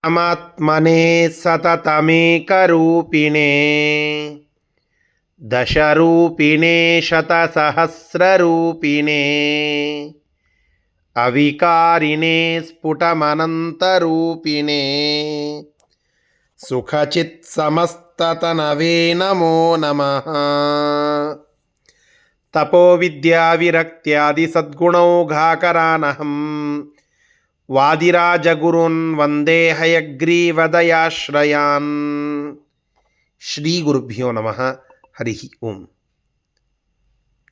ಪರಮಾತ್ಮನೇ ಸತತಮೇಕರೂಪಿಣೇ ದಶರೂಪಿಣೇ ಶತಸಹಸ್ರರೂಪಿಣೇ ಅವಿಕಾರಿಣೇ ಸ್ಫುಟಮನಂತರೂಪಿಣೇ ಸುಖಚಿತ್ ಸಮಸ್ತತನವೇ ನಮೋ ನಮಃ. ತಪೋವಿದ್ಯಾವಿರಕ್ತ್ಯಾದಿ ಸದ್ಗುಣೌಘಾಕರಾನಹಂ ವಾದಿರಾಜಗುರುನ್ ವಂದೇ ಹಯಗ್ರೀವದಯಾಶ್ರಯಾನ್. ಶ್ರೀ ಗುರುಭ್ಯೋ ನಮಃ. ಹರಿ ಓಂ.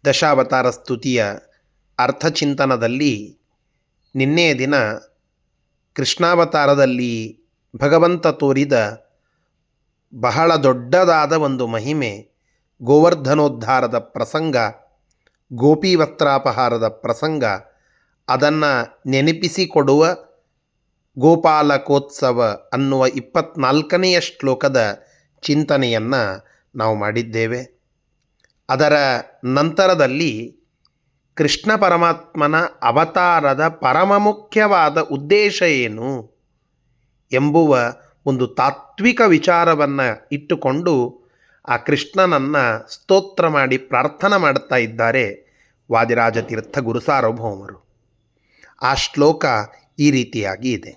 ದಶಾವತಾರ ಸ್ತುತಿಯ ಅರ್ಥಚಿಂತನದಲ್ಲಿ ನಿನ್ನೆಯ ದಿನ ಕೃಷ್ಣಾವತಾರದಲ್ಲಿ ಭಗವಂತ ತೋರಿದ ಬಹಳ ದೊಡ್ಡದಾದ ಒಂದು ಮಹಿಮೆ, ಗೋವರ್ಧನೋದ್ಧಾರದ ಪ್ರಸಂಗ, ಗೋಪೀವಸ್ತ್ರಾಪಹಾರದ ಪ್ರಸಂಗ, ಅದನ್ನು ನೆನಪಿಸಿಕೊಡುವ ಗೋಪಾಲಕೋತ್ಸವ ಅನ್ನುವ 24ನೆಯ ಶ್ಲೋಕದ ಚಿಂತನೆಯನ್ನು ನಾವು ಮಾಡಿದ್ದೇವೆ. ಅದರ ನಂತರದಲ್ಲಿ ಕೃಷ್ಣ ಪರಮಾತ್ಮನ ಅವತಾರದ ಪರಮ ಮುಖ್ಯವಾದ ಉದ್ದೇಶ ಏನು ಎಂಬುವ ಒಂದು ತಾತ್ವಿಕ ವಿಚಾರವನ್ನು ಇಟ್ಟುಕೊಂಡು ಆ ಕೃಷ್ಣನನ್ನು ಸ್ತೋತ್ರ ಮಾಡಿ ಪ್ರಾರ್ಥನೆ ಮಾಡ್ತಾ ಇದ್ದಾರೆ ವಾದಿರಾಜ ತೀರ್ಥ ಗುರುಸಾರ್ವಭೌಮರು. ಆ ಶ್ಲೋಕ ಈ ರೀತಿಯಾಗಿ ಇದೆ.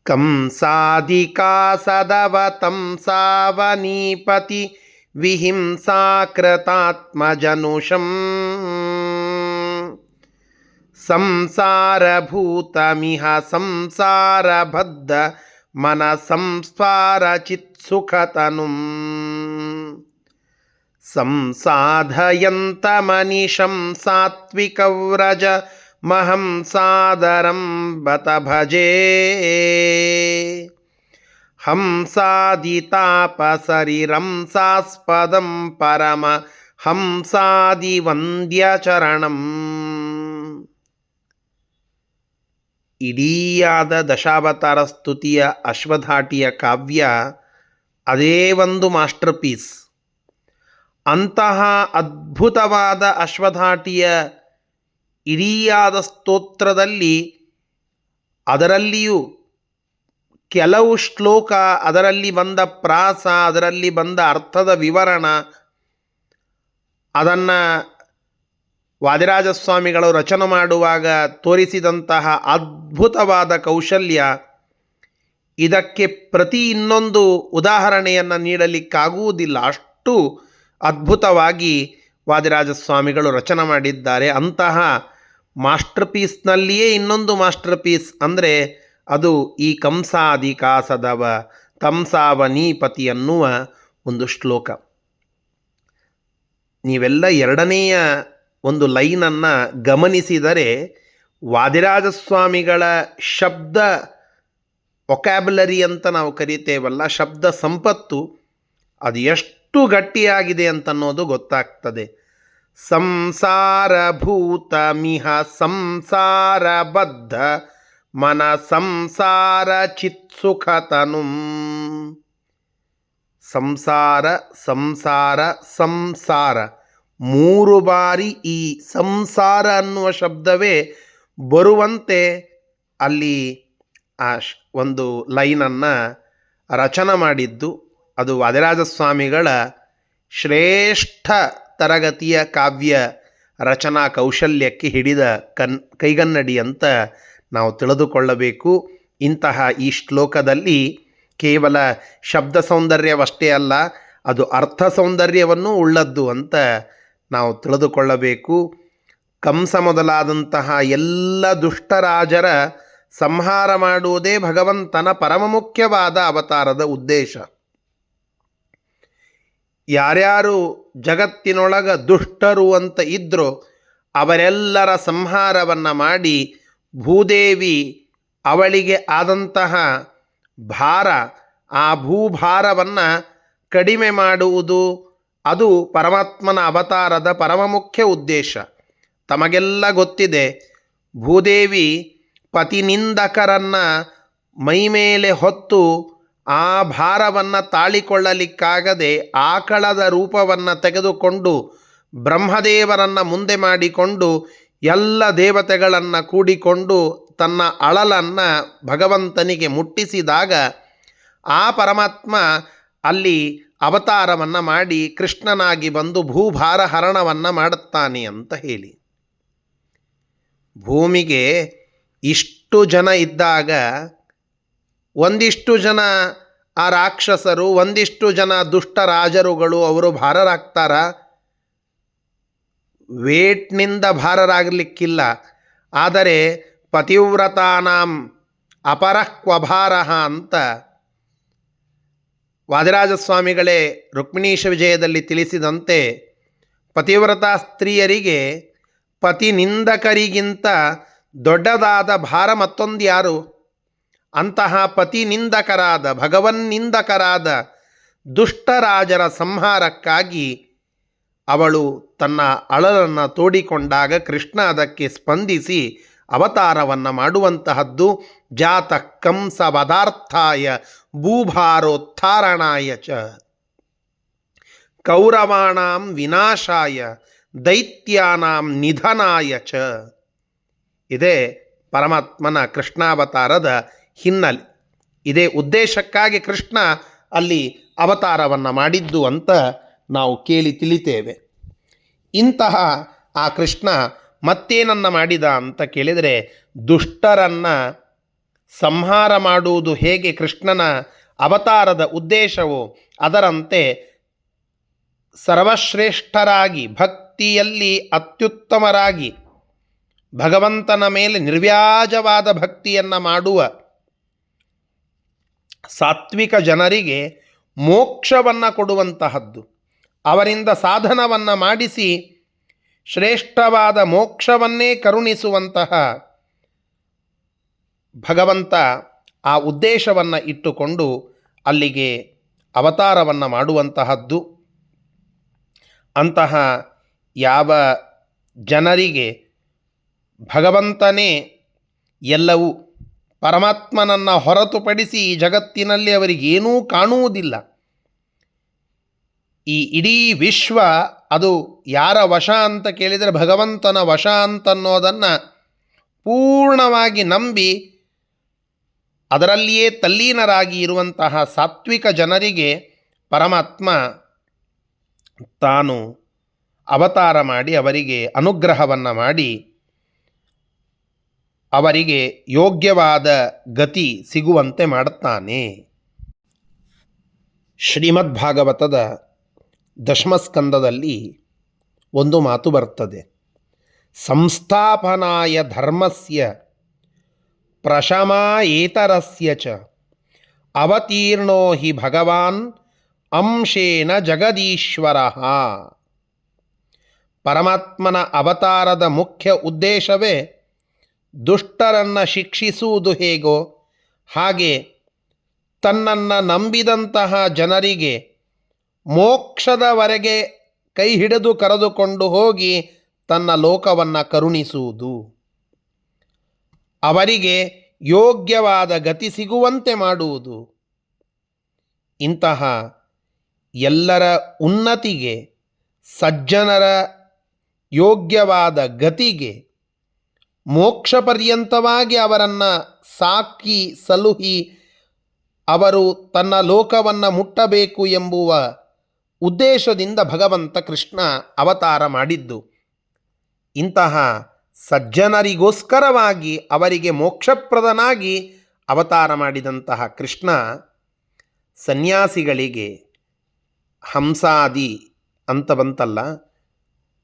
ಕಂಸಾದಿಕಾಸದವತಂ ಸಾವನೀಪತಿ ವಿಹಿಂಸಾಕೃತಾತ್ಮಜನುಷಂ ಸಂಸಾರಭೂತಮಿಹ ಸಂಸಾರಬದ್ಧ ಮನಸಂಸ್ವಾರಚಿತ್ಸುಖತನುಂ ಸಂಸಾಧಯಂತಮನಿಶಂ ಸಾತ್ವಿಕವ್ರಜ ಮಹಂ ಸಾದರಂ ಬತ ಭಜೆ ಹಂಸಾದಿತಾಪಸರಿರಂ ಸಾಸ್ಪದಂ ಪರಮ ಹಂಸಾದಿವಂದ್ಯಚರಣಂ. ಇಡೀಯಾದ ದಶಾವತಾರ ಸ್ತುತಿಯ ಅಶ್ವಧಾಟಿಯ ಕಾವ್ಯ ಅದೇ ಒಂದು ಮಾಸ್ಟರ್ ಪೀಸ್. ಅಂತಹ ಅದ್ಭುತವಾದ ಅಶ್ವಧಾಟಿಯ ಇಡೀಯಾದ ಸ್ತೋತ್ರದಲ್ಲಿ ಅದರಲ್ಲಿಯೂ ಕೆಲವು ಶ್ಲೋಕ, ಅದರಲ್ಲಿ ಬಂದ ಪ್ರಾಸ, ಅದರಲ್ಲಿ ಬಂದ ಅರ್ಥದ ವಿವರಣ, ಅದನ್ನು ವಾದಿರಾಜಸ್ವಾಮಿಗಳು ರಚನೆ ಮಾಡುವಾಗ ತೋರಿಸಿದಂತಹ ಅದ್ಭುತವಾದ ಕೌಶಲ್ಯ, ಇದಕ್ಕೆ ಪ್ರತಿ ಇನ್ನೊಂದು ಉದಾಹರಣೆಯನ್ನು ನೀಡಲಿಕ್ಕಾಗುವುದಿಲ್ಲ. ಅಷ್ಟು ಅದ್ಭುತವಾಗಿ ವಾದಿರಾಜಸ್ವಾಮಿಗಳು ರಚನೆ ಮಾಡಿದ್ದಾರೆ. ಅಂತಹ ಮಾಸ್ಟರ್ ಪೀಸ್ನಲ್ಲಿಯೇ ಇನ್ನೊಂದು ಮಾಸ್ಟರ್ ಪೀಸ್ ಅಂದರೆ ಅದು ಈ ಕಂಸಾದಿಕಾಸದವ ತಂಸಾವನೀಪತಿ ಅನ್ನುವ ಒಂದು ಶ್ಲೋಕ. ನೀವೆಲ್ಲ ಎರಡನೆಯ ಒಂದು ಲೈನನ್ನು ಗಮನಿಸಿದರೆ ವಾದಿರಾಜಸ್ವಾಮಿಗಳ ಶಬ್ದ ವೊಕ್ಯಾಬ್ಯುಲರಿ ಅಂತ ನಾವು ಕರಿತೇವಲ್ಲ, ಶಬ್ದ ಸಂಪತ್ತು ಅದು ಎಷ್ಟು ಗಟ್ಟಿಯಾಗಿದೆ ಅಂತನ್ನೋದು ಗೊತ್ತಾಗ್ತದೆ. ಸಂಸಾರಭೂತಮಿಹ ಸಂಸಾರಬದ್ಧ ಮನ ಸಂಸಾರ ಚಿತ್ಸುಖತನುಂ. ಸಂಸಾರ ಸಂಸಾರ ಸಂಸಾರ ಮೂರು ಬಾರಿ ಈ ಸಂಸಾರ ಅನ್ನುವ ಶಬ್ದವೇ ಬರುವಂತೆ ಅಲ್ಲಿ ಆ ಒಂದು ಲೈನನ್ನು ರಚನೆ ಮಾಡಿದ್ದು ಅದು ವಾದಿರಾಜಸ್ವಾಮಿಗಳ ಶ್ರೇಷ್ಠ ತರಗತಿಯ ಕಾವ್ಯ ರಚನಾ ಕೌಶಲ್ಯಕ್ಕೆ ಹಿಡಿದ ಕೈಗನ್ನಡಿ ಅಂತ ನಾವು ತಿಳಿದುಕೊಳ್ಳಬೇಕು. ಇಂತಹ ಈ ಶ್ಲೋಕದಲ್ಲಿ ಕೇವಲ ಶಬ್ದ ಸೌಂದರ್ಯವಷ್ಟೇ ಅಲ್ಲ, ಅದು ಅರ್ಥ ಸೌಂದರ್ಯವನ್ನು ಉಳ್ಳದ್ದು ಅಂತ ನಾವು ತಿಳಿದುಕೊಳ್ಳಬೇಕು. ಕಂಸ ಮೊದಲಾದಂತಹ ಎಲ್ಲ ದುಷ್ಟರಾಜರ ಸಂಹಾರ ಮಾಡುವುದೇ ಭಗವಂತನ ಪರಮ ಮುಖ್ಯವಾದ ಅವತಾರದ ಉದ್ದೇಶ. ಯಾರ್ಯಾರು ಜಗತ್ತಿನೊಳಗ ದುಷ್ಟರು ಅಂತ ಇದ್ರೋ ಅವರೆಲ್ಲರ ಸಂಹಾರವನ್ನು ಮಾಡಿ ಭೂದೇವಿ ಅವಳಿಗೆ ಆದಂತಹ ಭಾರ, ಆ ಭೂಭಾರವನ್ನು ಕಡಿಮೆ ಮಾಡುವುದು, ಅದು ಪರಮಾತ್ಮನ ಅವತಾರದ ಪರಮ ಮುಖ್ಯ ಉದ್ದೇಶ. ತಮಗೆಲ್ಲ ಗೊತ್ತಿದೆ, ಭೂದೇವಿ ಪತಿನಿಂದಕರನ್ನು ಮೈಮೇಲೆ ಹೊತ್ತು ಆ ಭಾರವನ್ನು ತಾಳಿಕೊಳ್ಳಲಿಕ್ಕಾಗದೆ ಆಕಳದ ರೂಪವನ್ನು ತೆಗೆದುಕೊಂಡು ಬ್ರಹ್ಮದೇವರನ್ನು ಮುಂದೆ ಮಾಡಿಕೊಂಡು ಎಲ್ಲ ದೇವತೆಗಳನ್ನು ಕೂಡಿಕೊಂಡು ತನ್ನ ಅಳಲನ್ನು ಭಗವಂತನಿಗೆ ಮುಟ್ಟಿಸಿದಾಗ ಆ ಪರಮಾತ್ಮ ಅಲ್ಲಿ ಅವತಾರವನ್ನು ಮಾಡಿ ಕೃಷ್ಣನಾಗಿ ಬಂದು ಭೂಭಾರ ಹರಣವನ್ನು ಮಾಡುತ್ತಾನೆ ಅಂತ ಹೇಳಿ. ಭೂಮಿಗೆ ಇಷ್ಟು ಜನ ಇದ್ದಾಗ ಒಂದಿಷ್ಟು ಜನ ಆ ರಾಕ್ಷಸರು, ಒಂದಿಷ್ಟು ಜನ ದುಷ್ಟ ರಾಜರುಗಳು ಅವರು ಭಾರರಾಗ್ತಾರ? ವೇಟ್ನಿಂದ ಭಾರರಾಗಲಿಕ್ಕಿಲ್ಲ. ಆದರೆ ಪತಿವ್ರತಾನಾಂ ಅಪರಃ ಕ್ವಭಾರಃ ಅಂತ ವಾದಿರಾಜಸ್ವಾಮಿಗಳೇ ರುಕ್ಮಿಣೀಶ ವಿಜಯದಲ್ಲಿ ತಿಳಿಸಿದಂತೆ, ಪತಿವ್ರತಾ ಸ್ತ್ರೀಯರಿಗೆ ಪತಿನಿಂದಕರಿಗಿಂತ ದೊಡ್ಡದಾದ ಭಾರ ಮತ್ತೊಂದು ಯಾರು? ಅಂತಹ ಪತಿನಿಂದಕರಾದ, ಭಗವನ್ನಿಂದಕರಾದ ದುಷ್ಟರಾಜರ ಸಂಹಾರಕ್ಕಾಗಿ ಅವಳು ತನ್ನ ಅಳಲನ್ನು ತೋಡಿಕೊಂಡಾಗ ಕೃಷ್ಣ ಅದಕ್ಕೆ ಸ್ಪಂದಿಸಿ ಅವತಾರವನ್ನು ಮಾಡುವಂತಹದ್ದು. ಜಾತ ಕಂಸ ವಧಾರ್ಥಾಯ ಭೂಭಾರೋತ್ಥಾರಣಾಯ ಚ ಕೌರವಾಣಾಂ ವಿನಾಶಾಯ ದೈತ್ಯಾನಾಂ ನಿಧನಾಯ ಚ. ಇದೇ ಪರಮಾತ್ಮನ ಕೃಷ್ಣಾವತಾರದ ಹಿನ್ನೆಲೆ. ಇದೇ ಉದ್ದೇಶಕ್ಕಾಗಿ ಕೃಷ್ಣ ಅಲ್ಲಿ ಅವತಾರವನ್ನು ಮಾಡಿದ್ದು ಅಂತ ನಾವು ಕೇಳಿ ತಿಳಿತೇವೆ. ಇಂತಹ ಆ ಕೃಷ್ಣ ಮತ್ತೇನನ್ನು ಮಾಡಿದ ಅಂತ ಕೇಳಿದರೆ, ದುಷ್ಟರನ್ನು ಸಂಹಾರ ಮಾಡುವುದು ಹೇಗೆ ಕೃಷ್ಣನ ಅವತಾರದ ಉದ್ದೇಶವೋ ಅದರಂತೆ ಸರ್ವಶ್ರೇಷ್ಠರಾಗಿ, ಭಕ್ತಿಯಲ್ಲಿ ಅತ್ಯುತ್ತಮರಾಗಿ, ಭಗವಂತನ ಮೇಲೆ ನಿರ್ವ್ಯಾಜವಾದ ಭಕ್ತಿಯನ್ನು ಮಾಡುವ ಸಾತ್ವಿಕ ಜನರಿಗೆ ಮೋಕ್ಷವನ್ನು ಕೊಡುವಂತಹದ್ದು, ಅವರಿಂದ ಸಾಧನವನ್ನು ಮಾಡಿಸಿ ಶ್ರೇಷ್ಠವಾದ ಮೋಕ್ಷವನ್ನೇ ಕರುಣಿಸುವಂತಹ ಭಗವಂತ ಆ ಉದ್ದೇಶವನ್ನು ಇಟ್ಟುಕೊಂಡು ಅಲ್ಲಿಗೆ ಅವತಾರವನ್ನು ಮಾಡುವಂತಹದ್ದು. ಅಂತಹ ಯಾವ ಜನರಿಗೆ ಭಗವಂತನೇ ಎಲ್ಲವೂ, ಪರಮಾತ್ಮನನ್ನು ಹೊರತುಪಡಿಸಿ ಈ ಜಗತ್ತಿನಲ್ಲಿ ಅವರಿಗೇನೂ ಕಾಣುವುದಿಲ್ಲ, ಈ ಇಡೀ ವಿಶ್ವ ಅದು ಯಾರ ವಶ ಅಂತ ಕೇಳಿದರೆ ಭಗವಂತನ ವಶ ಅಂತನ್ನೋದನ್ನು ಪೂರ್ಣವಾಗಿ ನಂಬಿ ಅದರಲ್ಲಿಯೇ ತಲ್ಲೀನರಾಗಿ ಇರುವಂತಹ ಸಾತ್ವಿಕ ಜನರಿಗೆ ಪರಮಾತ್ಮ ತಾನು ಅವತಾರ ಮಾಡಿ ಅವರಿಗೆ ಅನುಗ್ರಹವನ್ನು ಮಾಡಿ ಅವರಿಗೆ ಯೋಗ್ಯವಾದ ಗತಿ ಸಿಗುವಂತೆ ಮಾಡುತ್ತಾನೆ. ಶ್ರೀಮದ್ಭಾಗವತದ ದಶಮಸ್ಕಂದದಲ್ಲಿ ಒಂದು ಮಾತು ಬರ್ತದೆ, ಸಂಸ್ಥಾಪನಾಯ ಧರ್ಮಸ್ಯ ಪ್ರಶಮಾಯೇತರಸ್ಯ ಚ ಅವತೀರ್ಣೋ ಹಿ ಭಗವಾನ್ ಅಂಶೇನ ಜಗದೀಶ್ವರಃ. ಪರಮಾತ್ಮನ ಅವತಾರದ ಮುಖ್ಯ ಉದ್ದೇಶವೇ ದುಷ್ಟರನ್ನು ಶಿಕ್ಷಿಸುವುದು ಹೇಗೋ ಹಾಗೆ ತನ್ನನ್ನು ನಂಬಿದಂತಹ ಜನರಿಗೆ ಮೋಕ್ಷದವರೆಗೆ ಕೈ ಹಿಡಿದು ಕರೆದುಕೊಂಡು ಹೋಗಿ ತನ್ನ ಲೋಕವನ್ನು ಕರುಣಿಸುವುದು, ಅವರಿಗೆ ಯೋಗ್ಯವಾದ ಗತಿ ಸಿಗುವಂತೆ ಮಾಡುವುದು. ಇಂತಹ ಎಲ್ಲರ ಉನ್ನತಿಗೆ, ಸಜ್ಜನರ ಯೋಗ್ಯವಾದ ಗತಿಗೆ, ಮೋಕ್ಷ ಪರ್ಯಂತವಾಗಿ ಅವರನ್ನು ಸಾಕಿ ಸಲುಹಿ ಅವರು ತನ್ನ ಲೋಕವನ್ನು ಮುಟ್ಟಬೇಕು ಎಂಬುವ ಉದ್ದೇಶದಿಂದ ಭಗವಂತ ಕೃಷ್ಣ ಅವತಾರ ಮಾಡಿದ್ದು. ಇಂತಹ ಸಜ್ಜನರಿಗೋಸ್ಕರವಾಗಿ ಅವರಿಗೆ ಮೋಕ್ಷಪ್ರದನಾಗಿ ಅವತಾರ ಮಾಡಿದಂತಹ ಕೃಷ್ಣ ಸನ್ಯಾಸಿಗಳಿಗೆ ಹಂಸಾದಿ ಅಂತ ಬಂತಲ್ಲ,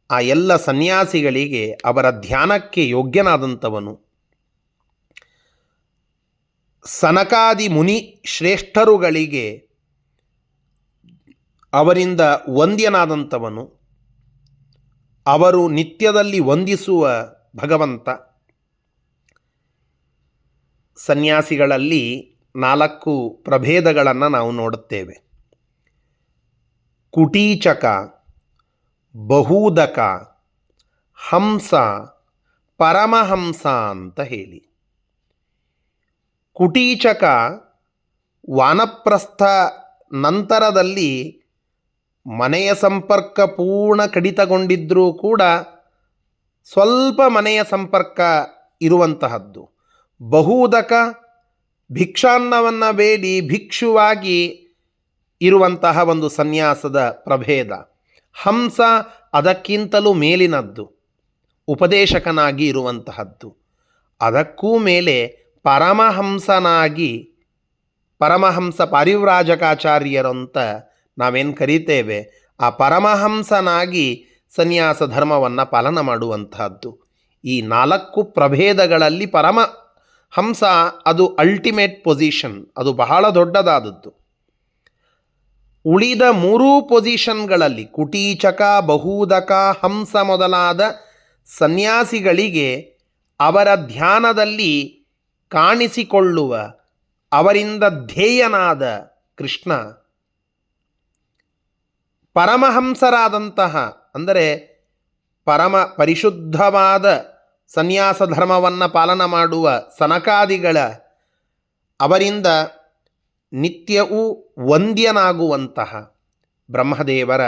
ಆ ಎಲ್ಲ ಸನ್ಯಾಸಿಗಳಿಗೆ ಅವರ ಧ್ಯಾನಕ್ಕೆ ಯೋಗ್ಯನಾದಂಥವನು. ಸನಕಾದಿ ಮುನಿ ಶ್ರೇಷ್ಠರುಗಳಿಗೆ ಅವರಿಂದ ವಂದ್ಯನಾದಂಥವನು, ಅವರು ನಿತ್ಯದಲ್ಲಿ ವಂದಿಸುವ ಭಗವಂತ. ಸನ್ಯಾಸಿಗಳಲ್ಲಿ 4 ಪ್ರಭೇದಗಳನ್ನು ನಾವು ನೋಡುತ್ತೇವೆ. ಕುಟೀಚಕ, ಬಹೂದಕ, ಹಂಸ, ಪರಮಹಂಸ ಅಂತ ಹೇಳಿ. ಕುಟೀಚಕ ವಾನಪ್ರಸ್ಥ ನಂತರದಲ್ಲಿ ಮನೆಯ ಸಂಪರ್ಕ ಪೂರ್ಣ ಕಡಿತಗೊಂಡಿದ್ದರೂ ಕೂಡ ಸ್ವಲ್ಪ ಮನೆಯ ಸಂಪರ್ಕ ಇರುವಂತಹದ್ದು. ಬಹುದಕ ಭಿಕ್ಷಾನ್ನವನ್ನು ಬೇಡಿ ಭಿಕ್ಷುವಾಗಿ ಇರುವಂತಹ ಒಂದು ಸನ್ಯಾಸದ ಪ್ರಭೇದ. ಹಂಸ ಅದಕ್ಕಿಂತಲೂ ಮೇಲಿನದ್ದು, ಉಪದೇಶಕನಾಗಿ ಇರುವಂತಹದ್ದು. ಅದಕ್ಕೂ ಮೇಲೆ ಪರಮಹಂಸನಾಗಿ, ಪರಮಹಂಸ ಪಾರಿವ್ರಾಜಕಾಚಾರ್ಯರಂತ ನಾವೇನು ಕರೀತೇವೆ, ಆ ಪರಮಹಂಸನಾಗಿ ಸನ್ಯಾಸ ಧರ್ಮವನ್ನು ಪಾಲನ ಮಾಡುವಂತಹದ್ದು. ಈ 4 ಪ್ರಭೇದಗಳಲ್ಲಿ ಪರಮಹಂಸ ಅದು ಅಲ್ಟಿಮೇಟ್ ಪೊಸಿಷನ್, ಅದು ಬಹಳ ದೊಡ್ಡದಾದದ್ದು. ಉಳಿದ 3 ಪೊಸಿಷನ್ಗಳಲ್ಲಿ ಕುಟೀಚಕ, ಬಹುದಕ, ಹಂಸ ಮೊದಲಾದ ಸನ್ಯಾಸಿಗಳಿಗೆ ಅವರ ಧ್ಯಾನದಲ್ಲಿ ಕಾಣಿಸಿಕೊಳ್ಳುವ, ಅವರಿಂದ ಧ್ಯೇಯನಾದ ಕೃಷ್ಣ ಪರಮಹಂಸರಾದಂತಹ, ಅಂದರೆ ಪರಮ ಪರಿಶುದ್ಧವಾದ ಸನ್ಯಾಸ ಧರ್ಮವನ್ನು ಪಾಲನ ಮಾಡುವ ಸನಕಾದಿಗಳ ಅವರಿಂದ ನಿತ್ಯವೂ ವಂದ್ಯನಾಗುವಂತಹ ಬ್ರಹ್ಮದೇವರ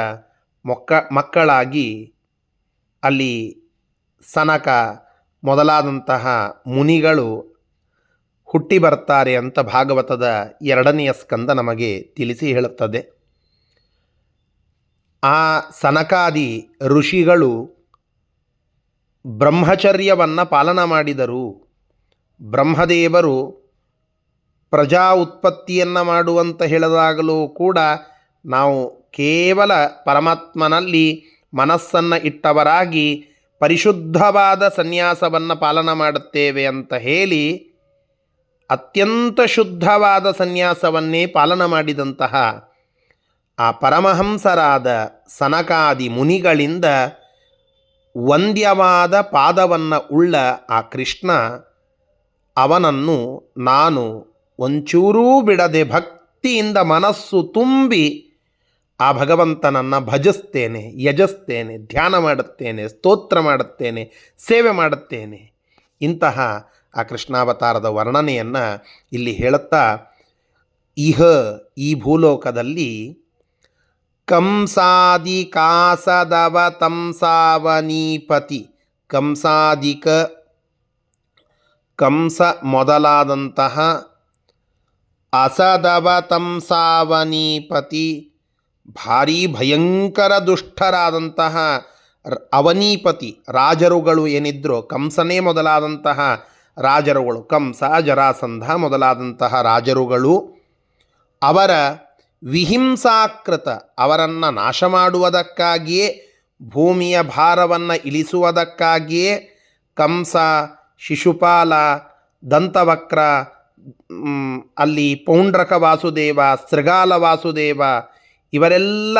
ಮಕ್ಕಳಾಗಿ ಅಲ್ಲಿ ಸನಕ ಮೊದಲಾದಂತಹ ಮುನಿಗಳು ಹುಟ್ಟಿ ಬರ್ತಾರೆ ಅಂತ ಭಾಗವತದ 2ನೆಯ ಸ್ಕಂದ ನಮಗೆ ತಿಳಿಸಿ ಹೇಳುತ್ತದೆ. ಆ ಸನಕಾದಿ ಋಷಿಗಳು ಬ್ರಹ್ಮಚರ್ಯವನ್ನು ಪಾಲನ ಮಾಡಿದರು. ಬ್ರಹ್ಮದೇವರು ಪ್ರಜಾ ಉತ್ಪತ್ತಿಯನ್ನು ಮಾಡುವಂತ ಹೇಳಿದಾಗಲೂ ಕೂಡ ನಾವು ಕೇವಲ ಪರಮಾತ್ಮನಲ್ಲಿ ಮನಸ್ಸನ್ನು ಇಟ್ಟವರಾಗಿ ಪರಿಶುದ್ಧವಾದ ಸನ್ಯಾಸವನ್ನು ಪಾಲನ ಮಾಡುತ್ತೇವೆ ಅಂತ ಹೇಳಿ ಅತ್ಯಂತ ಶುದ್ಧವಾದ ಸನ್ಯಾಸವನ್ನೇ ಪಾಲನ ಮಾಡಿದಂತಹ ಆ ಪರಮಹಂಸರಾದ ಸನಕಾದಿ ಮುನಿಗಳಿಂದ ವಂದ್ಯವಾದ ಪಾದವನ್ನು ಉಳ್ಳ ಆ ಕೃಷ್ಣ, ಅವನನ್ನು ನಾನು ಒಂಚೂರೂ ಬಿಡದೆ ಭಕ್ತಿಯಿಂದ ಮನಸ್ಸು ತುಂಬಿ ಆ ಭಗವಂತನನ್ನು ಭಜಿಸ್ತೇನೆ, ಯಜಿಸ್ತೇನೆ, ಧ್ಯಾನ ಮಾಡುತ್ತೇನೆ, ಸ್ತೋತ್ರ ಮಾಡುತ್ತೇನೆ, ಸೇವೆ ಮಾಡುತ್ತೇನೆ. ಇಂತಹ ಆ ಕೃಷ್ಣಾವತಾರದ ವರ್ಣನೆಯನ್ನು ಇಲ್ಲಿ ಹೇಳುತ್ತಾ, ಈ ಭೂಲೋಕದಲ್ಲಿ ಕಂಸಾದಿ ಕಾಸದವ ತಂಸಾವನೀಪತಿ, ಕಂಸ ಮೊದಲಾದಂತಹ ಅಸದವ ತಂಸಾವನೀಪತಿ, ಭಾರೀ ಭಯಂಕರ ದುಷ್ಟರಾದಂತಹ ಅವನೀಪತಿ ರಾಜರುಗಳು ಏನಿದ್ರು, ಕಂಸನೇ ಮೊದಲಾದಂತಹ ರಾಜರುಗಳು, ಕಂಸ, ಜರಾಸಂಧ ಮೊದಲಾದಂತಹ ರಾಜರುಗಳು, ಅವರ ವಿಹಿಂಸಾಕೃತ, ಅವರನ್ನು ನಾಶ ಮಾಡುವುದಕ್ಕಾಗಿಯೇ, ಭೂಮಿಯ ಭಾರವನ್ನು ಇಳಿಸುವುದಕ್ಕಾಗಿಯೇ ಕಂಸ, ಶಿಶುಪಾಲ, ದಂತವಕ್ರ, ಅಲ್ಲಿ ಪೌಂಡ್ರಕ ವಾಸುದೇವ, ಶೃಗಾಲ ವಾಸುದೇವ, ಇವರೆಲ್ಲ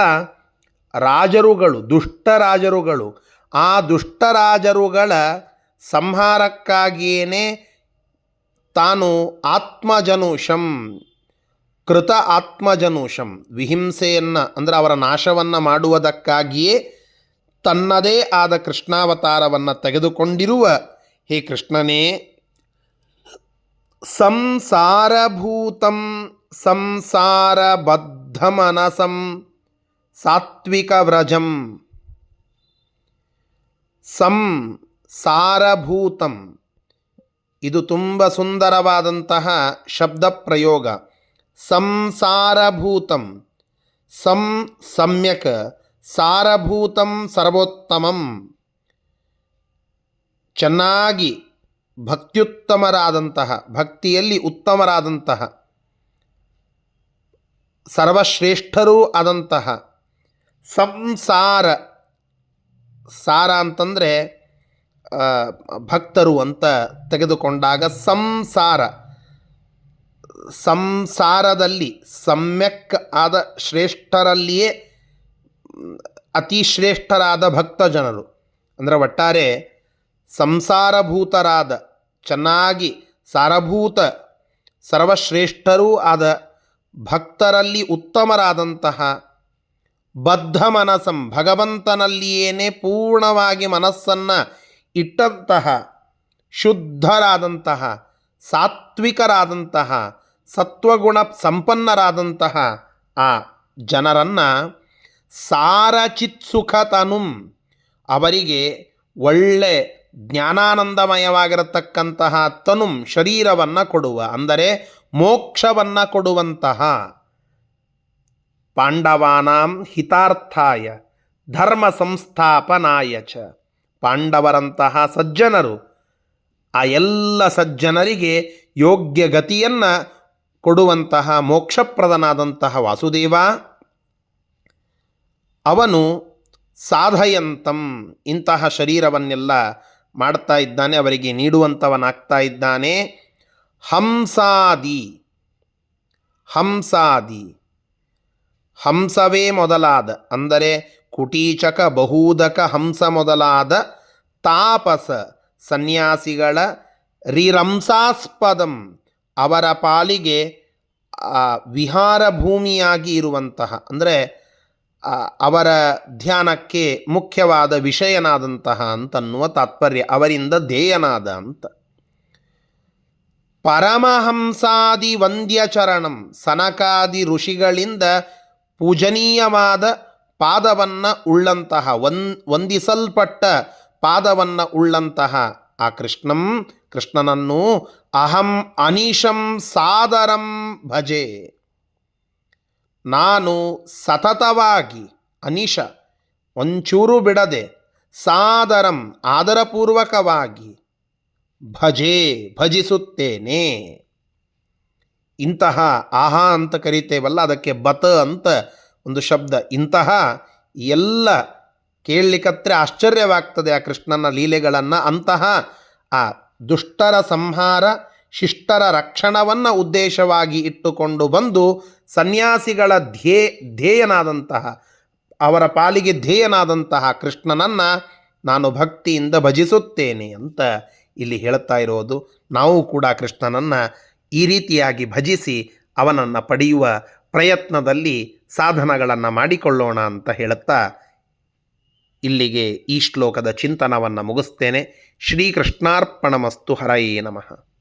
ರಾಜರುಗಳು, ದುಷ್ಟರಾಜರುಗಳು. ಆ ದುಷ್ಟರಾಜರುಗಳ ಸಂಹಾರಕ್ಕಾಗಿಯೇ ತಾನು ಆತ್ಮಜನುಷಂ, ಕೃತ ಆತ್ಮಜನುಷಂ, ವಿಹಿಂಸೆಯನ್ನು ಅಂದರೆ ಅವರ ನಾಶವನ್ನು ಮಾಡುವುದಕ್ಕಾಗಿಯೇ ತನ್ನದೇ ಆದ ಕೃಷ್ಣಾವತಾರವನ್ನು ತೆಗೆದುಕೊಂಡಿರುವ ಹೇ ಕೃಷ್ಣನೇ, ಸಂಸಾರಭೂತಂ ಸಂಸಾರಬದ್ಧಮನಸಂ ಸಾತ್ವಿಕವ್ರಜಂ, ಸಂಸಾರಭೂತಂ, ಇದು ತುಂಬ ಸುಂದರವಾದಂತಹ ಶಬ್ದ ಪ್ರಯೋಗ. ಸಂಸಾರಭೂತಂ, ಸಮ್ಯಕ್, ಸಾರಭೂತಂ ಸರ್ವೋತ್ತಮಂ, ಚೆನ್ನಾಗಿ ಭಕ್ತ್ಯುತ್ತಮರಾದಂತಹ, ಭಕ್ತಿಯಲ್ಲಿ ಉತ್ತಮರಾದಂತಹ, ಸರ್ವಶ್ರೇಷ್ಠರೂ ಆದಂತಹ, ಸಂಸಾರ, ಸಾರ ಅಂತಂದರೆ ಭಕ್ತರು ಅಂತ ತೆಗೆದುಕೊಂಡಾಗ ಸಂಸಾರ, ಸಂಸಾರದಲ್ಲಿ ಸಮ್ಯಕ್ ಆದ ಶ್ರೇಷ್ಠರಲ್ಲಿಯೇ ಅತಿ ಶ್ರೇಷ್ಠರಾದ ಭಕ್ತ ಜನರು. ಅಂದರೆ ಒಟ್ಟಾರೆ ಸಂಸಾರಭೂತರಾದ, ಚೆನ್ನಾಗಿ ಸಾರಭೂತ, ಸರ್ವಶ್ರೇಷ್ಠರೂ ಆದ ಭಕ್ತರಲ್ಲಿ ಉತ್ತಮರಾದಂತಹ, ಬದ್ಧ ಮನಸಂ, ಭಗವಂತನಲ್ಲಿಯೇನೇ ಪೂರ್ಣವಾಗಿ ಮನಸ್ಸನ್ನು ಇಟ್ಟಂತಹ, ಶುದ್ಧರಾದಂತಹ, ಸಾತ್ವಿಕರಾದಂತಹ, ಸತ್ವಗುಣ ಸಂಪನ್ನರಾದಂತಹ ಆ ಜನರನ್ನು ಸಾರಚಿತ್ಸುಖತನುಂ, ಅವರಿಗೆ ಒಳ್ಳೆ ಜ್ಞಾನಾನಂದಮಯವಾಗಿರತಕ್ಕಂತಹ ತನುಂ ಶರೀರವನ್ನು ಕೊಡುವ, ಅಂದರೆ ಮೋಕ್ಷವನ್ನು ಕೊಡುವಂತಹ, ಪಾಂಡವಾನಾಂ ಹಿತಾರ್ಥಾಯ ಧರ್ಮ ಸಂಸ್ಥಾಪನಾಯ ಚ, ಪಾಂಡವರಂತಹ ಸಜ್ಜನರು, ಆ ಎಲ್ಲ ಸಜ್ಜನರಿಗೆ ಯೋಗ್ಯ ಗತಿಯನ್ನು ಕೊಡುವಂತಹ ಮೋಕ್ಷಪ್ರದನಾದಂತಹ ವಾಸುದೇವ ಅವನು ಸಾಧಯಂತಂ, ಇಂತಹ ಶರೀರವನ್ನೆಲ್ಲ ಮಾಡ್ತಾ ಇದ್ದಾನೆ, ಅವರಿಗೆ ನೀಡುವಂಥವನಾಗ್ತಾ ಇದ್ದಾನೆ. ಹಂಸಾದಿ, ಹಂಸಾದಿ ಹಂಸವೇ ಮೊದಲಾದ, ಅಂದರೆ ಕುಟೀಚಕ ಬಹುದಕ ಹಂಸ ಮೊದಲಾದ ತಾಪಸ ಸನ್ಯಾಸಿಗಳ ರಿರಂಸಾಸ್ಪದಂ, ಅವರ ಪಾಲಿಗೆ ವಿಹಾರ ಭೂಮಿಯಾಗಿ ಇರುವಂತಹ, ಅಂದರೆ ಅವರ ಧ್ಯಾನಕ್ಕೆ ಮುಖ್ಯವಾದ ವಿಷಯನಾದಂತಹ ಅಂತನ್ನುವ ತಾತ್ಪರ್ಯ, ಅವರಿಂದ ಧ್ಯೇಯನಾದ ಅಂತ. ಪರಮಹಂಸಾದಿ ವಂದ್ಯಚರಣಂ, ಸನಕಾದಿ ಋಷಿಗಳಿಂದ ಪೂಜನೀಯವಾದ ಪಾದವನ್ನು ಉಳ್ಳಂತಹ, ವಂದಿಸಲ್ಪಟ್ಟ ಪಾದವನ್ನು ಉಳ್ಳಂತಹ ಆ ಕೃಷ್ಣನನ್ನು ಅಹಂ ಅನಿಶಂ ಸಾದರಂ ಭಜೆ, ನಾನು ಸತತವಾಗಿ, ಅನಿಶ ಒಂಚೂರು ಬಿಡದೆ, ಸಾದರಂ ಆದರಪೂರ್ವಕವಾಗಿ, ಭಜೆ ಭಜಿಸುತ್ತೇನೆ. ಇಂತಹ ಆಹಾ ಅಂತ ಕರಿತೇವಲ್ಲ, ಅದಕ್ಕೆ ಬತ ಅಂತ ಒಂದು ಶಬ್ದ. ಇಂತಹ ಎಲ್ಲ ಕೇಳಲಿಕ್ಕತ್ರ ಆಶ್ಚರ್ಯವಾಗ್ತದೆ ಆ ಕೃಷ್ಣನ ಲೀಲೆಗಳನ್ನು. ಅಂತಹ ಆ ದುಷ್ಟರ ಸಂಹಾರ, ಶಿಷ್ಟರ ರಕ್ಷಣವನ್ನು ಉದ್ದೇಶವಾಗಿ ಇಟ್ಟುಕೊಂಡು ಬಂದು ಸನ್ಯಾಸಿಗಳ ಧ್ಯೇಯನಾದಂತಹ, ಅವರ ಪಾಲಿಗೆ ಧ್ಯೇಯನಾದಂತಹ ಕೃಷ್ಣನನ್ನು ನಾನು ಭಕ್ತಿಯಿಂದ ಭಜಿಸುತ್ತೇನೆ ಅಂತ ಇಲ್ಲಿ ಹೇಳ್ತಾ ಇರೋದು. ನಾವು ಕೂಡ ಕೃಷ್ಣನನ್ನು ಈ ರೀತಿಯಾಗಿ ಭಜಿಸಿ ಅವನನ್ನು ಪಡೆಯುವ ಪ್ರಯತ್ನದಲ್ಲಿ ಸಾಧನಗಳನ್ನು ಮಾಡಿಕೊಳ್ಳೋಣ ಅಂತ ಹೇಳುತ್ತಾ ಇಲ್ಲಿಗೆ ಈ ಶ್ಲೋಕದ ಚಿಂತನವನ್ನು ಮುಗಿಸ್ತೇನೆ. ಶ್ರೀಕೃಷ್ಣಾರ್ಪಣಮಸ್ತು. ಹರಯೇ ನಮಃ.